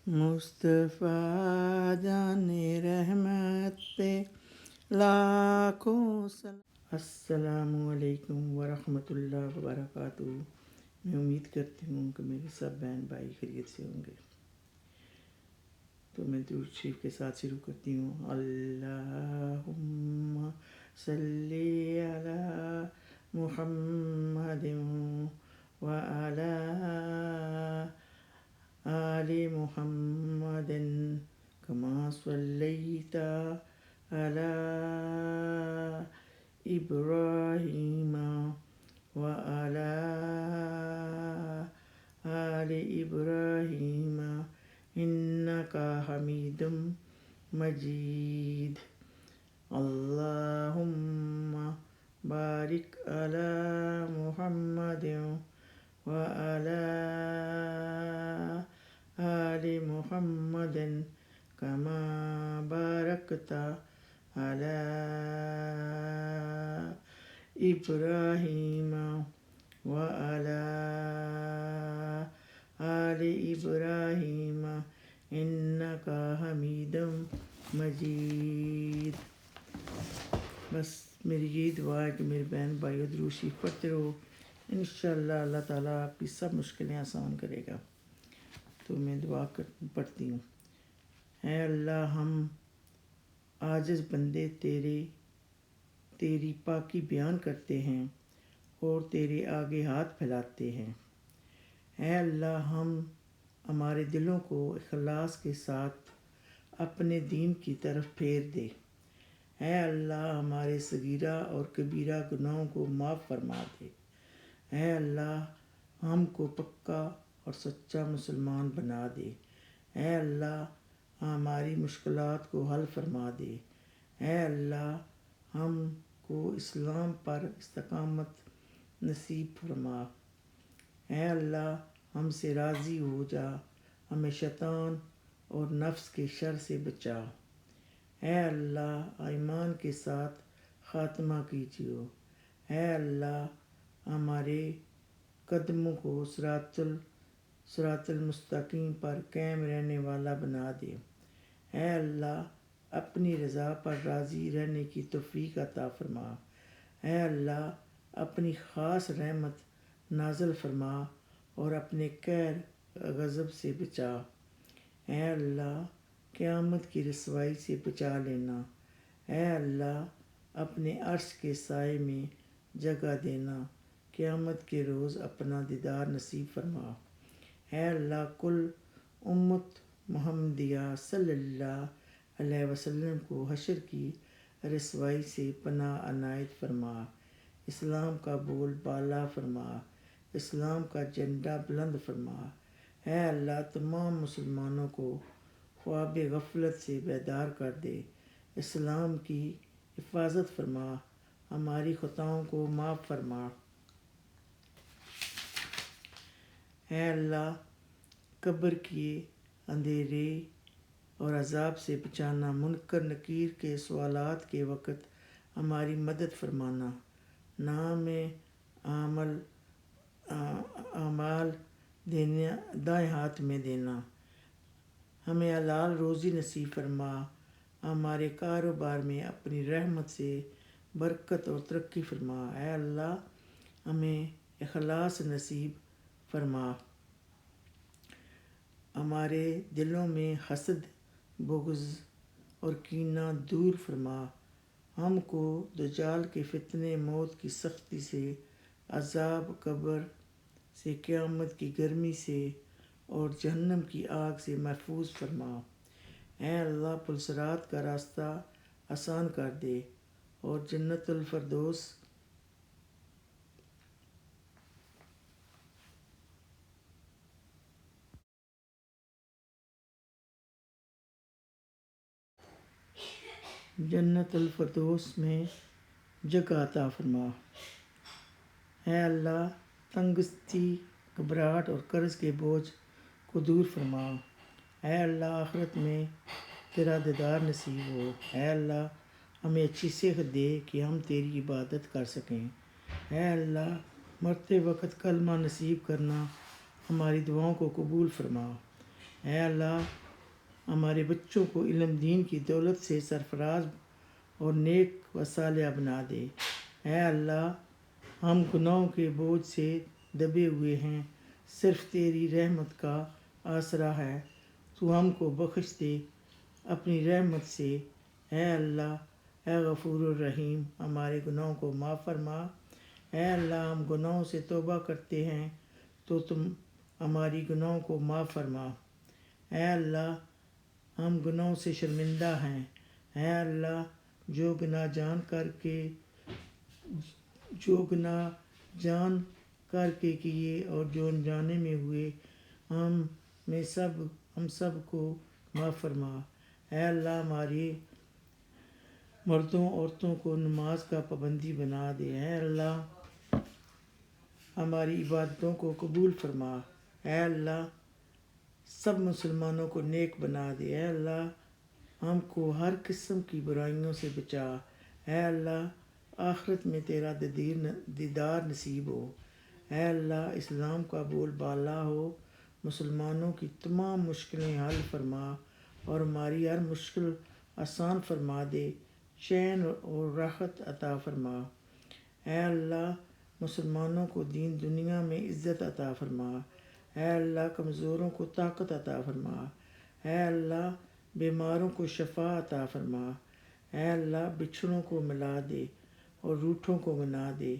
مصطفیٰ جان رحمت پہ لاکھوں سلام۔ السلام علیکم ورحمۃ اللہ وبرکاتہ۔ میں امید کرتی ہوں کہ میرے سب بہن بھائی خیریت سے ہوں گے۔ تو میں درود شریف کے ساتھ شروع کرتی ہوں۔ اللہم صلی علی محمد وعلی آل محمد کما صلیت علی ابراہیم وعلی آل ابراہیم انک حمید مجید۔ اللہم بارک علی محمد وعلی آل محمد کما بارکت علی ابراہیم وعلی آل ابراہیم انک حمید مجید۔ بس میری یہی دعا ہے کہ میرے بہن بھائیو درود شریف پڑھتے رہو، انشاءاللہ اللہ تعالیٰ آپ کی سب مشکلیں آسان کرے گا۔ تو میں دعا پڑھتی ہوں۔ اے اللہ، ہم عاجز بندے تیری پاکی بیان کرتے ہیں اور تیرے آگے ہاتھ پھیلاتے ہیں۔ اے اللہ، ہمارے دلوں کو اخلاص کے ساتھ اپنے دین کی طرف پھیر دے۔ اے اللہ، ہمارے صغیرہ اور کبیرہ گناہوں کو معاف فرما دے۔ اے اللہ، ہم کو پکا اور سچا مسلمان بنا دے۔ اے اللہ، ہماری مشکلات کو حل فرما دے۔ اے اللہ، ہم کو اسلام پر استقامت نصیب فرما۔ اے اللہ، ہم سے راضی ہو جا، ہمیں شیطان اور نفس کے شر سے بچا۔ اے اللہ، ایمان کے ساتھ خاتمہ کیجیے۔ اے اللہ، ہمارے قدموں کو صراط المستقیم پر قائم رہنے والا بنا دے۔ اے اللہ، اپنی رضا پر راضی رہنے کی توفیق عطا فرما۔ اے اللہ، اپنی خاص رحمت نازل فرما اور اپنے قہر غضب سے بچا۔ اے اللہ، قیامت کی رسوائی سے بچا لینا۔ اے اللہ، اپنے عرش کے سائے میں جگہ دینا۔ قیامت کے روز اپنا دیدار نصیب فرما۔ اے اللہ، کل امت محمدیہ صلی اللہ علیہ وسلم کو حشر کی رسوائی سے پناہ عنایت فرما۔ اسلام کا بول بالا فرما، اسلام کا جھنڈا بلند فرما۔ اے اللہ، تمام مسلمانوں کو خواب غفلت سے بیدار کر دے۔ اسلام کی حفاظت فرما، ہماری خطاؤں کو معاف فرما۔ اے اللہ، قبر کے اندھیرے اور عذاب سے بچانا، منکر نکیر کے سوالات کے وقت ہماری مدد فرمانا، نام اعمال دائیں ہاتھ میں دینا، ہمیں حلال روزی نصیب فرما، ہمارے کاروبار میں اپنی رحمت سے برکت اور ترقی فرما۔ اے اللہ، ہمیں اخلاص نصیب فرما، ہمارے دلوں میں حسد، بغض اور کینہ دور فرما، ہم کو دجال کے فتنے، موت کی سختی سے، عذاب قبر سے، قیامت کی گرمی سے اور جہنم کی آگ سے محفوظ فرما۔ اے اللہ، پلصراط کا راستہ آسان کر دے اور جنت الفردوس میں جگہ عطا فرما۔ اے اللہ، تنگستی، گھبراہٹ اور قرض کے بوجھ کو دور فرما۔ اے اللہ، آخرت میں تیرا دیدار نصیب ہو۔ اے اللہ، ہمیں اچھی صحت دے کہ ہم تیری عبادت کر سکیں۔ اے اللہ، مرتے وقت کلمہ نصیب کرنا، ہماری دعاؤں کو قبول فرما۔ اے اللہ ہمارے بچوں کو علم دین کی دولت سے سرفراز اور نیک و صالح بنا دے۔ اے اللہ ہم گناہوں کے بوجھ سے دبے ہوئے ہیں، صرف تیری رحمت کا آسرا ہے، تو ہم کو بخش دے اپنی رحمت سے۔ اے اللہ اے غفور الرحیم ہمارے گناہوں کو معاف فرما۔ اے اللہ ہم گناہوں سے توبہ کرتے ہیں تو تم ہماری گناہوں کو معاف فرما۔ اے اللہ ہم گناہوں سے شرمندہ ہیں۔ اے اللہ جو گناہ جان کر کے کیے اور جو انجانے میں ہوئے ہم سب کو معاف فرما۔ اے اللہ ہمارے مردوں عورتوں کو نماز کا پابندی بنا دے۔ اے اللہ ہماری عبادتوں کو قبول فرما۔ اے اللہ سب مسلمانوں کو نیک بنا دے۔ اے اللہ ہم کو ہر قسم کی برائیوں سے بچا۔ اے اللہ آخرت میں تیرا دیدار نصیب ہو۔ اے اللہ اسلام کا بول بالا ہو، مسلمانوں کی تمام مشکلیں حل فرما اور ہماری ہر مشکل آسان فرما دے، چین اور راحت عطا فرما۔ اے اللہ مسلمانوں کو دین دنیا میں عزت عطا فرما۔ اے اللہ کمزوروں کو طاقت عطا فرما۔ اے اللہ بیماروں کو شفا عطا فرما۔ اے اللہ بچھڑوں کو ملا دے اور روٹھوں کو منا دے۔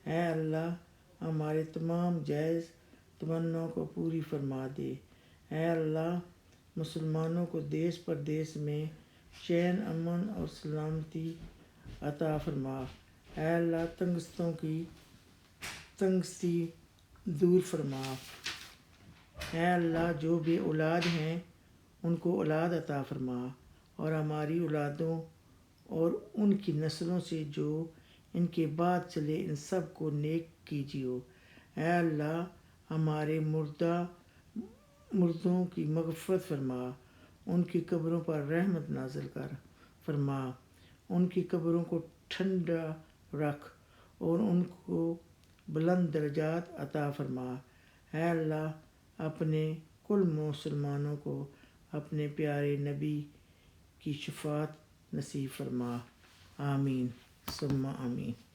اے اللہ ہمارے تمام جائز تمناؤں کو پوری فرما دے۔ اے اللہ مسلمانوں کو دیس پردیس میں چین امن اور سلامتی عطا فرما۔ اے اللہ تنگستی دور فرما۔ اے اللہ جو بے اولاد ہیں ان کو اولاد عطا فرما اور ہماری اولادوں اور ان کی نسلوں سے جو ان کے بعد چلے ان سب کو نیک کیجیے۔ اے اللہ ہمارے مردوں کی مغفرت فرما، ان کی قبروں پر رحمت نازل کر فرما، ان کی قبروں کو ٹھنڈا رکھ اور ان کو بلند درجات عطا فرما۔ اے اللہ اپنے کل مسلمانوں کو اپنے پیارے نبی کی شفاعت نصیب فرما۔ آمین ثم آمین۔